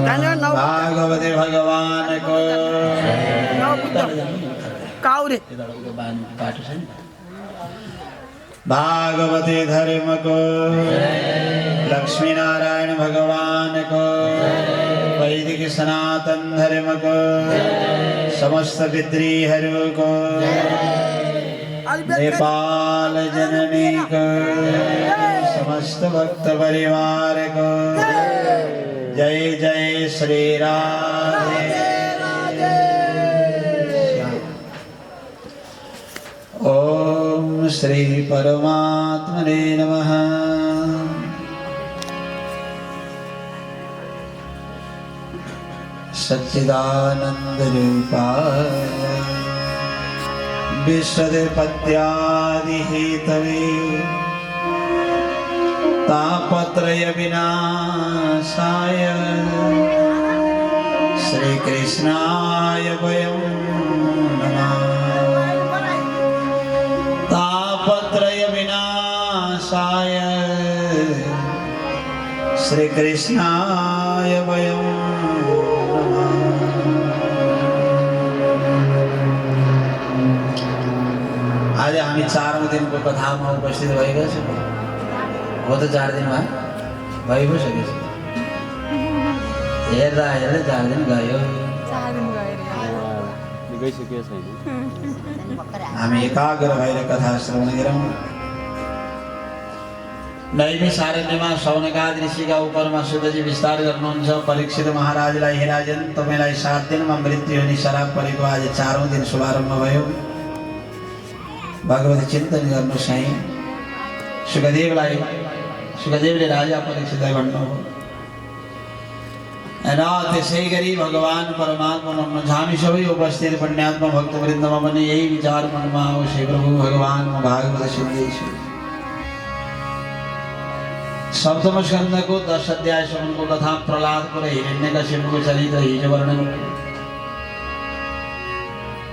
भागवते भगवान को भागवते धर्म को लक्ष्मी नारायण भगवान को वैदिक सनातन धर्म को समस्त पितृहरु को नेपाल जननी को समस्त भक्त परिवार को जय जय श्री राधे। ओम श्री परमात्मने नमः। सच्चिदानंद रूपाय विश्वोत्पत्त्यादि हेतवे तापत्रय विनाशाय श्री कृष्णाय वयं नमः। तापत्रय विनाशाय श्री कृष्णाय वयं नमः। आज हामी 4औं दिनको कथामा उपस्थित भएका छौँ। हो त 4 दिन भइ पो सकेछ। हेर्दा हेर्दै 4 दिन गयो। हामी एकाग्र भएर कथा श्रवण गरौँ। नैमिषारण्यमा शौनकादि ऋषिका उपरमा सुतजी विस्तार गर्नुहुन्छ। परीक्षित महाराजलाई हे राजन, तपाईँलाई 7 दिनमा मृत्यु हुने श्राप परेको आज 4औं दिन शुभारम्भ भयो। भगवती चिन्तन गर्नुहोस् है। सुखदेवले राजा परीक्षितलाई भन्नुभयो र त्यसै गरी भगवान परमात्मा हुनुहुन्छ। हामी सबै उपस्थित पुण्यात्मा भक्तवृन्दमा पनि यही विचार मनमा आओस्, हे प्रभु भगवान म भागवत सुन्दैछु। सप्तम स्कन्धको 10 अध्यायसम्मको कथा प्रहलादको र हिरण्यकशिपुको चरित्र हिजो वर्णन।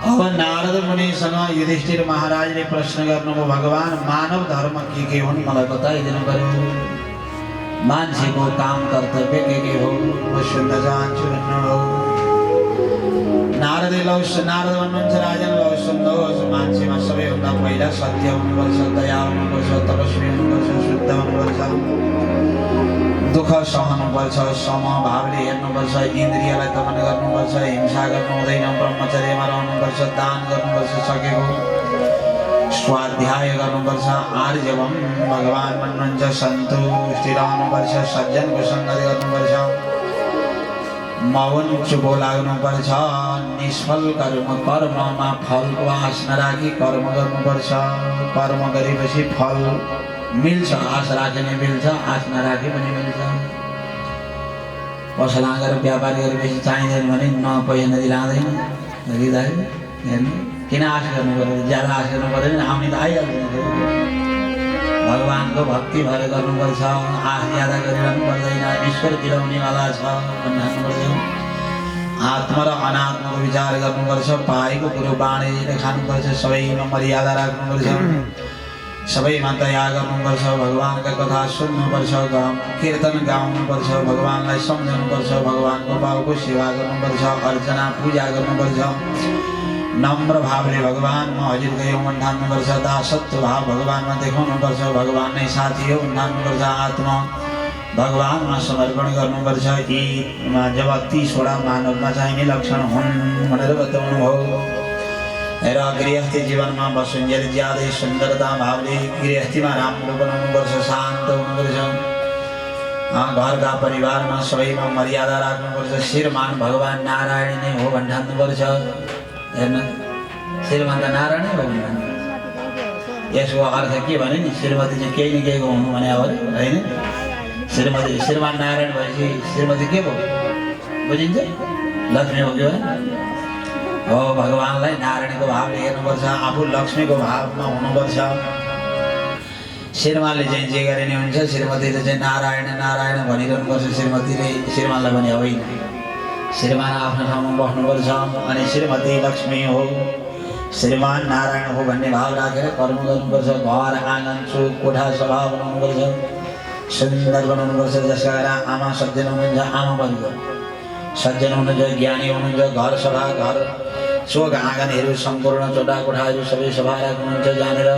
अब नारद मुनिसँग युधिष्ठिर महाराजले प्रश्न गर्नुभयो, भगवान मानव धर्म के हुन् मलाई बताइदिनु पर्यो। मान्छेको काम कर्तव्य के हो म सुन्न चाहन्छु भन्नुभयो। नारद भन्नुहुन्छ, राजन लौ सुन्नुहोस्, मान्छेमा सबैभन्दा पहिला सत्य हुनुपर्छ, दया हुनुपर्छ, तपस्वी हुनुपर्छ, शुद्ध हुनुपर्छ, दुःख सहनुपर्छ, समभावले हेर्नुपर्छ, इन्द्रियलाई दमन गर्नुपर्छ, हिंसा गर्नु हुँदैन, ब्रह्मचर्यमा रहनुपर्छ, दान गर्नुपर्छ, सकेको स्वाध्याय गर्नुपर्छ, आर्जवम भगवान भन्नुहुन्छ, सन्तुष्टि रहनुपर्छ, सज्जनको सङ्गत गर्नुपर्छ, मौन चुपो लाग्नुपर्छ, निष्फल कर्ममा फलको आश नराखी कर्म गर्नुपर्छ। कर्म गरेपछि फल मिल्छ, आश राखे पनि मिल्छ, आश नराखे पनि मिल्छ। पसल गरेर व्यापार गरेपछि चाहिँदैन भने न पैसा नदी लाँदैन हृदय। हेर्नु किन आश गर्नु पर्यो? ज्यादा आश गर्नु पर्यो भने आउने त आइहाल्दैन। भगवानको भक्ति भएर गर्नुपर्छ, आश ज्यादा गरिरहनु पर्दैन। ईश्वर दिलाउनेवाला छ भन्नुपर्छ। आत्मा र अनात्माको विचार गर्नुपर्छ, पाएको कुरो बाँडेर खानुपर्छ, सबैमा मर्यादा राख्नुपर्छ, सबैमा दया गर्नुपर्छ, भगवानका कथा सुन्नुपर्छ, कीर्तन गाउनुपर्छ, भगवानलाई सम्झाउनुपर्छ, भगवानको बाउको सेवा गर्नुपर्छ, अर्चना पूजा गर्नुपर्छ, नम्र भावले भगवानमा हजुर गयो भन्नुपर्छ, दासत्व भाव भगवानमा देखाउनुपर्छ, भगवान नै साथी हो भन्नुपर्छ, आत्मा भगवानमा समर्पण गर्नुपर्छ। यी जब 30वटा मानवमा चाहिने लक्षण हुन् भनेर बताउनु भयो। र गृहस्थी जीवनमा बसुन्जेल ज्यादै सुन्दरता भावले गृहस्थीमा राम्रो बनाउनुपर्छ, शान्त हुनुपर्छ, घरका परिवारमा सबैमा मर्यादा राख्नुपर्छ, श्रीमान भगवान नारायण नै हो भन्नुपर्छ। हेर्नु श्रीमान त नारायण नै हो भन्नु। यसको अर्थ के भने नि श्रीमती चाहिँ केही न केहीको हुनु भने अब होइन। श्रीमान नारायण भएपछि श्रीमती के भयो बुझिन्छ? लक्ष्मी हो कि हो। भगवानलाई नारायणको भावले हेर्नुपर्छ, आफू लक्ष्मीको भावमा हुनुपर्छ। श्रीमानले चाहिँ जे गरे नि हुन्छ, श्रीमतीले चाहिँ नारायण नारायण भनिरहनुपर्छ। श्रीमानलाई पनि होइन, श्रीमान आफ्नो ठाउँमा बस्नुपर्छ। अनि श्रीमती लक्ष्मी हो, श्रीमान नारायण हो भन्ने भाव राखेर कर्म गर्नुपर्छ। घर आँगन चोक कोठा सभा बनाउनुपर्छ, सुन्दर बनाउनुपर्छ। जसका आमा सज्जन हुनुहुन्छ आमा बनियो, सज्जन हुनुहुन्छ, ज्ञानी हुनुहुन्छ, घर सभा घर चोक आँगनहरू सम्पूर्ण चोटा कोठाहरू सबै सभा राख्नुहुन्छ, जानेर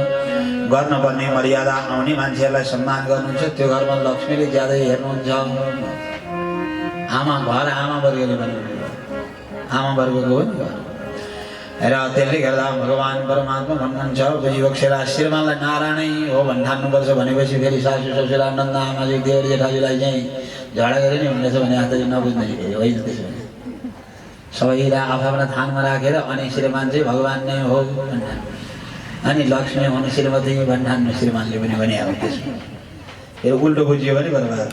गर्नुपर्ने मर्यादा आउने मान्छेहरूलाई सम्मान गर्नुहुन्छ। त्यो घरमा लक्ष्मीले ज्यादै हेर्नुहुन्छ। आमा घर आमा वर्गले भन्नुहुन्छ, आमा वर्गको हो नि घर। र त्यसले गर्दा भगवान् परमात्मा भन्नुहुन्छ बुझी बक्सेर श्रीमानलाई नारायणै हो भनि ठान्नुपर्छ भनेपछि फेरि सासू ससुरा नन्द आमाजी देवर जेठाजीलाई चाहिँ झगडा गरे नि हुनेछ भने हात नबुझ्ने होइन। त्यसो भने सबैलाई आफ्ना थानमा राखेर अनि श्रीमान चाहिँ भगवान् नै हो भन्ठान्, अनि लक्ष्मी हुनु श्रीमती भन्ठान्नु श्रीमानले पनि भने अब त्यसमा फेरि उल्टो बुझियो भने बर्बाद।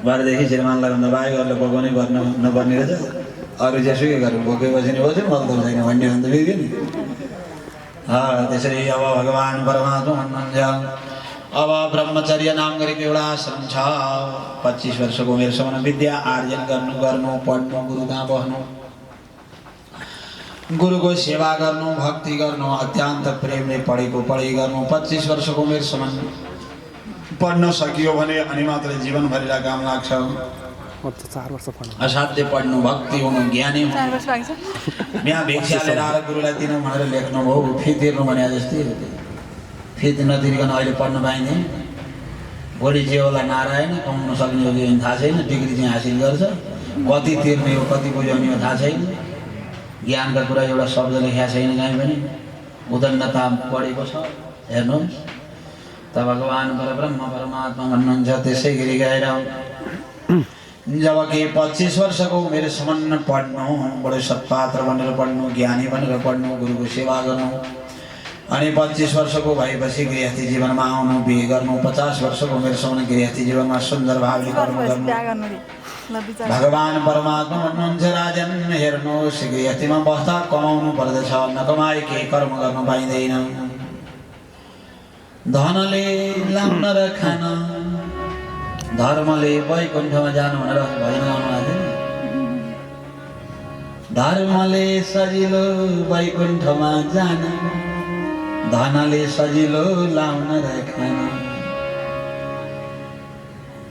भरेदेखि श्रीमानलाई भन्दा बाहेक अरूले बोकाउनै पर्नु नपर्ने रहेछ, अरू जेसुकै गरेर बोकेपछि नि बस्यो मतलब छैन भन्ने भन्दा बिग्यो नि। त्यसरी अब भगवान् परमात्मा भन्नुहुन्छ अब ब्रह्मचर्य नाम गरेको एउटा आश्रम छ। 25 वर्षको उमेरसम्म विद्या आर्जन गर्नु पढ्नु, गुरु कहाँ बस्नु, गुरुको सेवा गर्नु, भक्ति गर्नु, अत्यन्त प्रेमले पढेको पढाइ गर्नु। 25 वर्षको उमेरसम्म पढ्न सकियो भने अनि मात्रै जीवनभरिलाई काम लाग्छ। असाध्य पढ्नु, भक्ति हुनु, ज्ञानी हुनु। यहाँ भिक्षा लिएर आएर गुरुलाई दिनु भनेर लेख्नुभयो, फी तिर्नु भने जस्तै हो। फी नतिरिकन अहिले पढ्न पाइँदैन। भोलि जे होला नारायण कमाउन सक्ने हो कि थाहा छैन, डिग्री चाहिँ हासिल गर्छ, कति तिर्ने हो कति बुझाउने हो थाहा छैन, ज्ञानका कुरा एउटा शब्द लेखेको छैन कहीँ पनि, उदण्डता पढेको छ। हेर्नुहोस् त भगवान् परब्रह्म परमात्मा भन्नुहुन्छ। त्यसै गरी गएर जब कि 25 वर्षको उमेरसम्म पढ्नु, बडो सत्पात्र बनेर पढ्नु, ज्ञानी बनेर पढ्नु, गुरुको सेवा गर्नु, अनि 25 वर्षको भएपछि गृहस्थी जीवनमा आउनु, बिहे गर्नु। 50 वर्षको उमेरसम्म गृहस्थी जीवनमा सुन्दर भावले कर्म गर्नु। भगवान् परमात्मा भन्नुहुन्छ राजन हेर्नुहोस्, गृहस्थीमा बस्दा कमाउनु पर्दछ, नकमाए केही कर्म गर्न पाइँदैन। धनले लाउन र खान, धर्मले वैकुण्ठमा जानु भनेर भजन गाउनु भएको थियो। धर्मले सजिलो वैकुण्ठमा जान, धनले सजिलो लाउन र खान।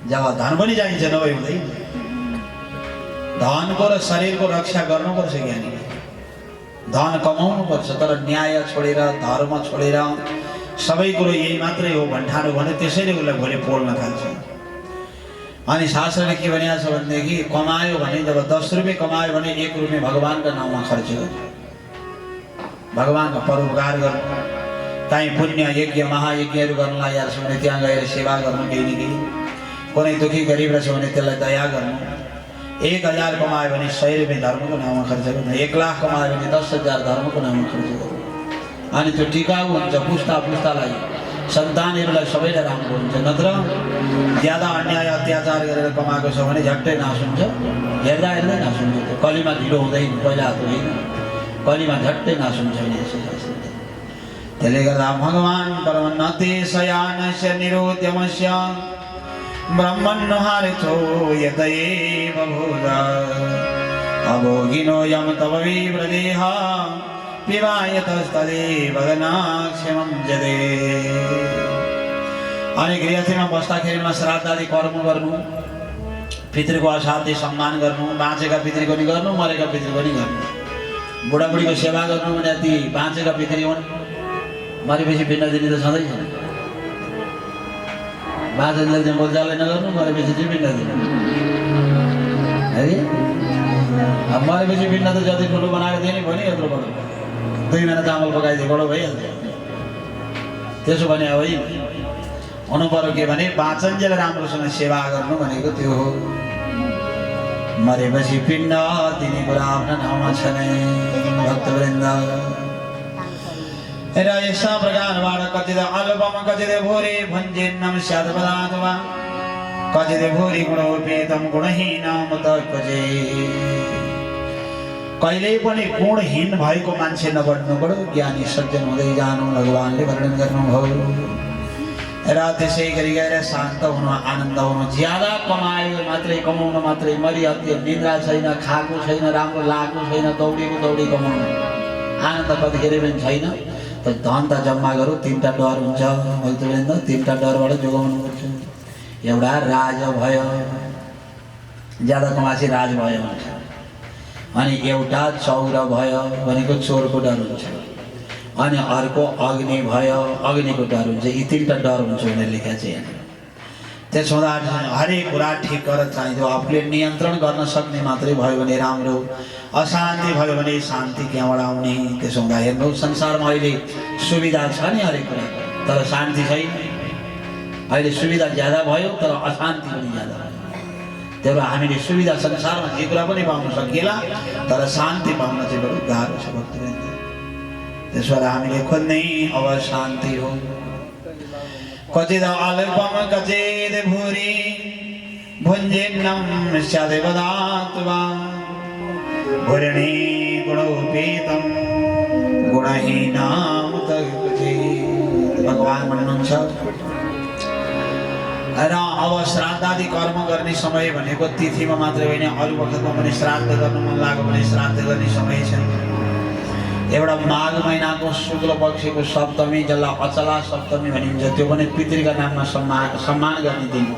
जब धन पनि चाहिन्छ नभए हुँदैन। धनको र शरीरको रक्षा गर्नुपर्छ ज्ञानीले। धन कमाउनु पर्छ, तर न्याय छोडेर धर्म छोडेर सबै कुरो यही मात्रै हो भन्ठानु भने त्यसैले उसलाई भोलि पोल्न थाल्छ। अनि शास्त्रले के भनेको छ भनेदेखि कमायो भने जब 10 रुपियाँ कमायो भने 1 रुपियाँ भगवान्का नाममा खर्च गर्नु, भगवान्को परोपकार गर्नु। काहीँ पुण्य यज्ञ महायज्ञहरू गर्नलाई यार छ भने त्यहाँ गएर सेवा गर्नु, केही न केही। कुनै दुखी गरिब रहेछ भने त्यसलाई दया गर्नु। 1000 कमायो भने 100 रुपियाँ धर्मको नाममा खर्च गर्नु, 1 लाख कमायो भने 10,000 धर्मको नाममा खर्च गर्नु। अनि त्यो टिकाउ हुन्छ, पुस्ता पुस्तालाई सन्तानहरूलाई सबैलाई राम्रो हुन्छ। नत्र ज्यादा अन्याय अत्याचार गरेर कमाएको छ भने झट्टै नाश हुन्छ, हेर्दा हेर्दै नाश हुन्छ। त्यो कलीमा ढिलो हुँदैन, पहिला हात होइन, कलीमा झट्टै नाश हुन्छ। त्यसले गर्दा भगवान् परमन्नते शयानस्य निरोद्यमस्य ब्रह्मन्नुहारितो यतएव भूत अभोगिनो यम तव विव्रदेह पिबायतस्तदेव गनाक्षमं जदे। अनि गृहस्थीमा बस्दाखेरिमा श्राद्ध आदि कर्म गर्नु, पितृको असाध्य सम्मान गर्नु, बाँचेका पितृको नि गर्नु, मरेका पितृको नि गर्नु। बुढाबुढीको सेवा गर्नु भने ती बाँचेका पितृ हुन्, मरेपछि पिण्ड दिने त छँदै छैन। बाँचेलाई चाहिँ बोलचालै नगर्नु, मरेपछि चाहिँ पिण्ड दिनु है। अब मरेपछि पिण्ड त जति ठुलो बनाएर दिने भयो नि, यत्रो बडो 2 महिना चामल पकाइदिए बडो भइहाल्छ। त्यसो भने अब हुनु पर्यो के भने बाँचन्जेल राम्रोसँग सेवा गर्नु भनेको त्यो हो। मरेपछि पिण्ड दिने कुरा आफ्नो ठाउँमा छैन भक्तवृन्द। र यस्ता प्रकारबाट कचित अल्पम कचित भूरि भञ्जिन्नं स्यात् पदात्मा कचित भूरि गुणोपेतं गुणहीनं तत्पजे। कहिल्यै पनि गुणहीन भएको मान्छे नबन्नु, बडो ज्ञानी सज्जन हुँदै जानु भगवानले वर्णन गर्नुभयो। र त्यसै गरी गएर शान्त हुनु, आनन्द हुनु। ज्यादा कमायो मात्रै, कमाउनु मात्रै, मरिहत्य निद्रा छैन, खाएको छैन, राम्रो लागेको छैन, दौडेको दौडी कमाउनु, आनन्द कतिखेर पनि छैन। त धन त जम्मा गरौँ। 3टा डर हुन्छ भक्तवृन्द, 3टा डरबाट जोगाउनु पर्छ। एउटा राज भयो, ज्यादा कमासी राज भयो अनि एउटा चौर भयो भनेको चोरको डर हुन्छ अनि अर्को अग्नि भयो अग्निको डर हुन्छ। यी तीनटा डर हुन्छ भनेर लेखेको छ यहाँ। त्यसो हुँदा हरेक कुरा ठिक गरेर चाहिन्छ। आफूले नियन्त्रण गर्न सक्ने मात्रै भयो भने राम्रो, अशान्ति भयो भने शान्ति कहाँबाट आउने। त्यसो हुँदा हेर्नु संसारमा अहिले सुविधा छ नि हरेक कुरा, तर शान्ति छैन। अहिले सुविधा ज्यादा भयो तर अशान्ति पनि ज्यादा भयो। त्यही भएर हामीले सुविधा संसारमा जे कुरा पनि पाउन सकिएला तर शान्ति पाउन चाहिँ बरु गाह्रो छ भक्तवृन्द। त्यसो भएर हामीले खोज्ने अब शान्ति हो। क्वचिद अल्पम क्वचिद भूरि भुञ्जेन्नं स्यादेव धात्वा भूरिणी गुणोपेतं गुणहीनां तद्भजेत्। भगवान भन्नुहुन्छ र अब श्राद्धादि कर्म गर्ने समय भनेको तिथिमा मात्रै होइन, अरू वखतमा पनि श्राद्ध गर्नु मन लाग्यो भने श्राद्ध गर्ने समय छ। एउटा माघ महिनाको शुक्ल पक्षको सप्तमी जसलाई अचला सप्तमी भनिन्छ त्यो पनि पितृका नाममा सम्मान गर्ने दिन हो।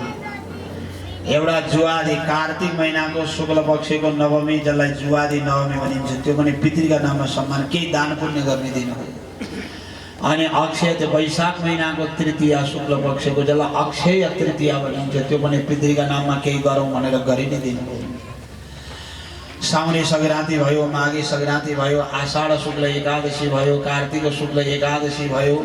एउटा जुवादी कार्तिक महिनाको शुक्ल पक्षको नवमी जसलाई जुवादी नवमी भनिन्छ त्यो पनि पितृका नाममा सम्मान केही दान पुण्य गर्ने दिन हो। अनि अक्षय वैशाख महिनाको तृतीया शुक्ल पक्षको जसलाई अक्षय तृतीया भनिन्छ त्यो पनि पितृका नाममा केही गरौँ भनेर गरिने दिन हो। साउने सङ्क्रान्ति भयो, माघे सङ्क्रान्ति भयो, आषाढ शुक्ल एकादशी भयो, कार्तिक शुक्ल एकादशी भयो।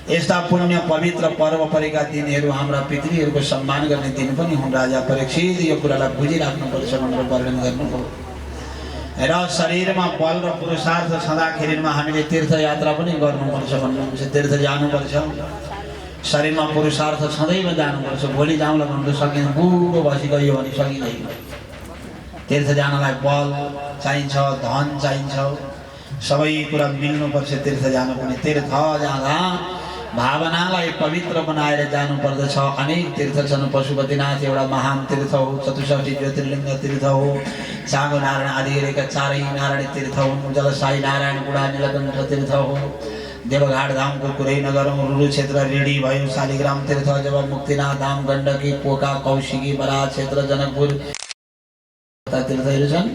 यस्ता पुण्य पवित्र पर्व परेका दिनहरू हाम्रा पितृहरूको सम्मान गर्ने दिन पनि हुन्। राजा परीक्षित यो कुरालाई बुझिराख्नुपर्छ भनेर वर्णन गर्नुभयो। र शरीरमा बल र पुरुषार्थ छँदाखेरिमा हामीले तीर्थयात्रा पनि गर्नुपर्छ भन्नुहुन्छ। तीर्थ जानुपर्छ, शरीरमा पुरुषार्थ छँदैमा जानुपर्छ। भोलि जाउँला भन्नु सकिँदैन, बुढो बसी गयो भने सकिँदैन। तीर्थ जानलाई बल चाहिन्छ, धन चाहिन्छ, सबै कुरा मिल्नुपर्छ तीर्थ जानु पनि। तीर्थ जाँदा भावनालाई पवित्र बनाएर जानुपर्दछ। अनेक तीर्थ छन्। पशुपतिनाथ एउटा महान तीर्थ हो, 64 ज्योतिर्लिङ्ग तीर्थ हो, चाँगो नारायण आदि गरेका 4 नारायण तीर्थ हुन्, जलसाई नारायण गुडा नीलकण्ठ तीर्थ हो। देवघाट धामको कुरै नगरौँ, रुरु क्षेत्र रेडी भयो, शालिग्राम तीर्थ, जब मुक्तिनाथ धाम, गण्डकी, पोका, कौशिकी, बराह क्षेत्र, जनकपुर तीर्थहरू छन्।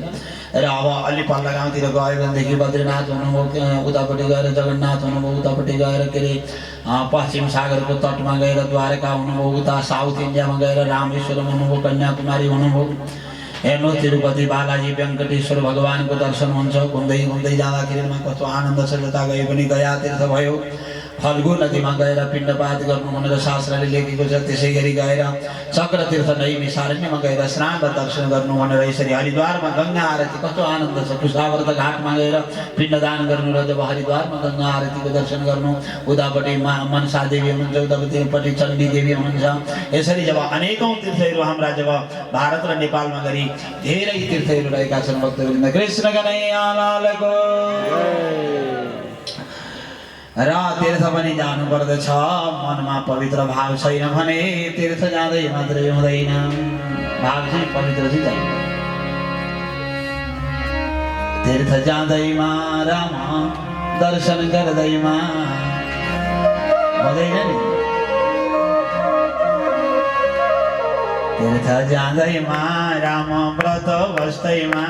र अब अलि पल्ला गाउँतिर गयो भनेदेखि बद्रीनाथ हुनुभयो, उतापट्टि गएर जगन्नाथ हुनुभयो, उतापट्टि गएर के अरे पश्चिम सागरको तटमा गएर द्वारका हुनुभयो, उता साउथ इन्डियामा गएर रामेश्वरम हुनुभयो, कन्याकुमारी हुनुभयो। हेर्नु तिरुपति बालाजी वेङ्कटेश्वर भगवानको दर्शन हुन्छ। घुम्दै घुम्दै जाँदाखेरिमा कस्तो आनन्द छ। जता गए पनि गया तीर्थ भयो। फल्गु नदीमा गएर पिण्डपात गर्नु भनेर शास्त्रले लेखेको छ। त्यसै गरी गएर चक्र तीर्थ नैमिषारण्यमा गएर स्नान र दर्शन गर्नु भनेर, यसरी हरिद्वारमा गङ्गा आरती कस्तो आनन्द छ। कुशावर्त घाटमा गएर पिण्डदान गर्नु र जब हरिद्वारमा गङ्गा आरतीको दर्शन गर्नु, उतापट्टि मनसा देवी हुनुहुन्छ, उतापट्टि चण्डी देवी हुनुहुन्छ। यसरी जब अनेकौँ तीर्थहरू हाम्रा जब भारत र नेपालमा गरी धेरै तीर्थहरू रहेका छन् भक्तवृन्द। कृष्ण कन्हैया लालको र तीर्थ पनि जानु पर्दछ। मनमा पवित्र भाव छैन भने तीर्थ जाँदै मात्रै हुँदैन। भाव चाहिँ पवित्र चाहिँ चाहिन्छ। तीर्थ जाँदैमा राम दर्शन गर्दैमा हुँदैन नि। तीर्थ जाँदैमा राम व्रत बस्दैमा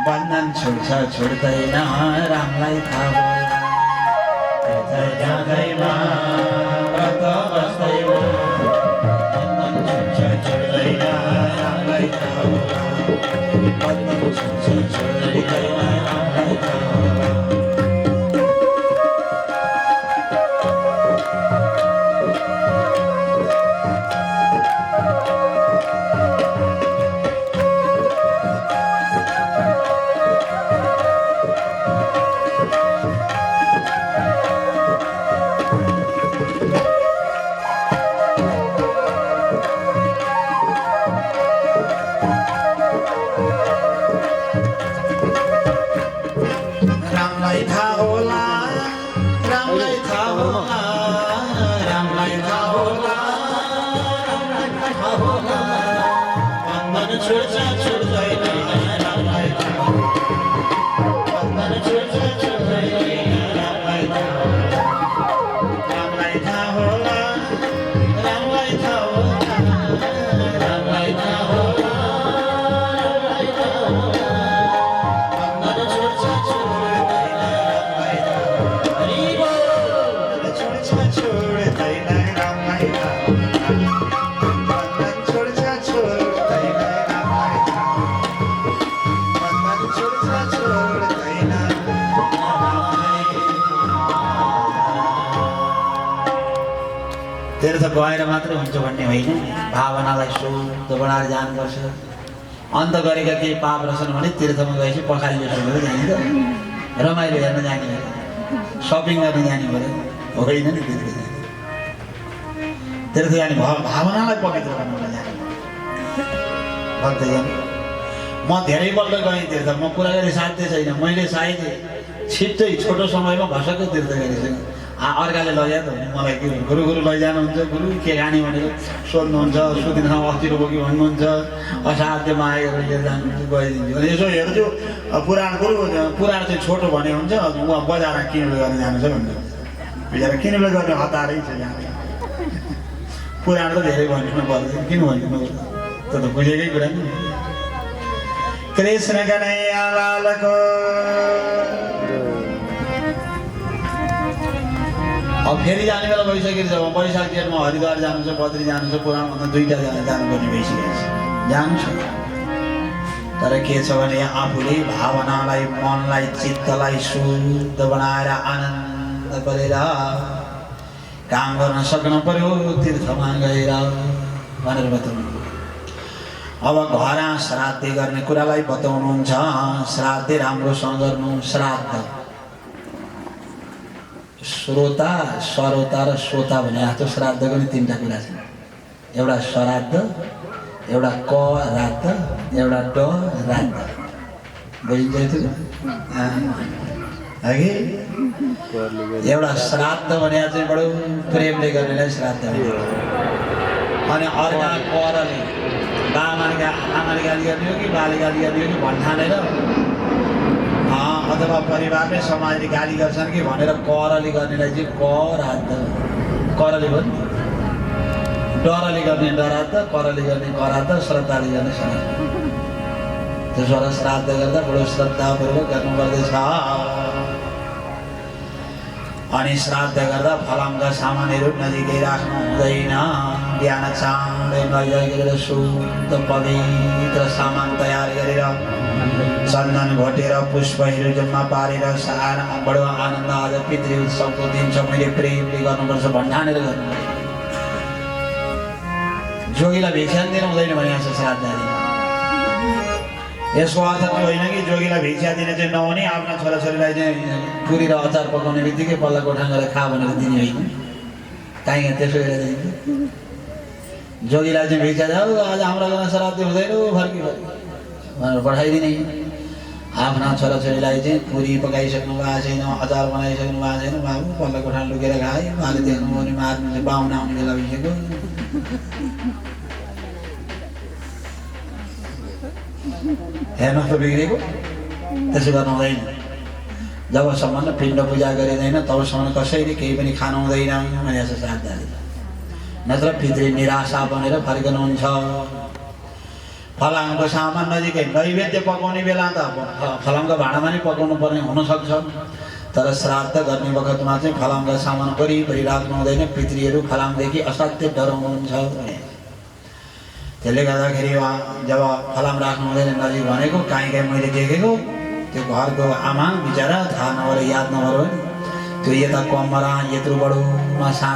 बन्धन छुट्छ छुट्दैन रामलाई थाहा। जाँदैमा व्रत बस्दैमा बन्धन छुट्छ छुट्दैन रामलाई थाहा। बन्धन छुट्छ छुट्दैन रामलाई थाहा। तीर्थ गएर मात्रै हुन्छ भन्ने होइन, भावनालाई शुद्ध बनाएर जानुपर्छ। अन्त गरेका केही पाप रहेछन् भने तीर्थमा गएपछि पखाली जस्तो गरेर जाने त, रमाइलो हेर्न जाने हो, सपिङ गर्न जाने भयो होइन नि। तीर्थ जाने भावनालाई पवित्र बनाउन जाने भक्तजन। म धेरैपल्ट गएँ तीर्थ, म कुरा गरी साध्य छैन, मैले सायद छिट्टै छोटो समयमा भसक्कै तीर्थ गरिसकेँ। अर्काले लैजा त भने मलाई के गुरु गुरु लैजानुहुन्छ, गुरु के खाने भनेर सोध्नुहुन्छ, सोधिनसँग अस्ति रोक्यो भन्नुहुन्छ, असाध्य माया गरेर लिएर जानुहुन्छ, गइदिन्छु। अनि यसो हेर्छु पुराण गुरु, पुराण चाहिँ छोटो भने हुन्छ, उहाँ बजारमा किनेर गर्न जानु छ भन्छ, बिचरा किनेर गर्ने हतारै छ यहाँ। पुराण त धेरै भन्नु पर्दैन, किन भन्नु त्यो त बुझेकै कुरा नि। कृष्ण कन्हैया लालको। अब फेरि जाने बेला भइसकेको छ, वैशाख जेठमा हरिद्वार जानु छ, बद्री जानु छ, पुराणमा त 2टा जानुपर्ने भइसकेको छ, जान्छु। तर के छ भने आफूले भावनालाई, मनलाई, चित्तलाई शुद्ध बनाएर आनन्द गरेर काम गर्न सक्नु पर्यो तीर्थमा गएर भनेर बताउनु। अब घर श्राद्ध गर्ने कुरालाई बताउनुहुन्छ। श्राद्ध राम्रोसँग गर्नु। श्राद्ध श्रोता, सरोता र श्रोता भने जस्तो श्राद्धको नि 3टा कुरा छन्। एउटा श्राद्ध, एउटा क राद्ध, एउटा ड राद्ध। बुझिन्छ त्यो है? एउटा श्राद्ध भने चाहिँ बडो प्रेमले गर्नेलाई श्राद्ध भन्छ। अनि अर्का करले, आमाले गाली गर्ने हो कि बाले गाली गर्ने हो कि भन्ठानेर अथवा परिवारले समाजले गाली गर्छन् कि भनेर करले गर्नेलाई चाहिँ कराद्ध, करले भन्नु। डरले गर्ने डराद्ध, करले गर्ने कराद्ध, श्रद्धाले गर्ने श्राद्ध। त्यसो भएर श्राद्ध गर्दा बडो श्रद्धापूर्वक गर्नुपर्दछ। अनि श्राद्ध गर्दा फलामका सामानहरू नजिकै राख्नु हुँदैन। बिहान चाँडै नुहाइ गरेर शुद्ध पवित्र सामान तयार गरेर चन्दन घोटेर पुष्पहरू जम्मा पारेर बडो आनन्द आज पितृ उत्सवको दिन छ, मैले प्रेमले गर्नुपर्छ भन्ठानेर गर्नुपर्छ। जोगीलाई भिक्षा दिनु हुँदैन भने जस्तो श्राद्ध दिन। यसको अर्थ त्यो होइन कि जोगीलाई भिक्षा दिने चाहिँ नहुने, आफ्ना छोराछोरीलाई चाहिँ पुरी र अचार पकाउने बित्तिकै पल्ला कोठान गरेर खा भनेर दिने होइन। काहीँ त्यसो गरेर दिन्छ। जोगीलाई चाहिँ भिक्षा जाऊ आज हाम्रो गाउँमा श्राद्ध हुँदैन फर्की भनेर पठाइदिने। आफ्ना छोराछोरीलाई चाहिँ पुरी पकाइसक्नु भएको छैन, अचार बनाइसक्नु भएको छैन, बाबु पल्ला कोठान लुकेर खाए, उहाँले देख्नुभयो भने मार्नु चाहिँ बाहुना आउने बेला भइसक्यो। हेर्नुहोस् त बिग्रेको। त्यसो गर्नु हुँदैन। जबसम्म पिण्ड पूजा गरिँदैन तबसम्म कसैले केही पनि खानु हुँदैन भने जस्तो श्राद्धले। नत्र पितृ निराशा बनेर फर्कनुहुन्छ। फलामको सामान नजिकै नैवेद्य पकाउने बेला त फलामको भाँडामा नै पकाउनु पर्ने हुनसक्छ, तर श्राद्ध गर्ने वखतमा चाहिँ फलामका सामान वरिपरि राख्नु हुँदैन। पितृहरू फलामदेखि असाध्य डराउनुहुन्छ। त्यसले गर्दाखेरि जब फलाम राख्नु हुँदैन नजिक भनेको काहीँ मैले देखेको त्यो घरको आमा बिचरा थाहा नभएर याद नभएर त्यो यता कमरा यत्रो बडोमा साथ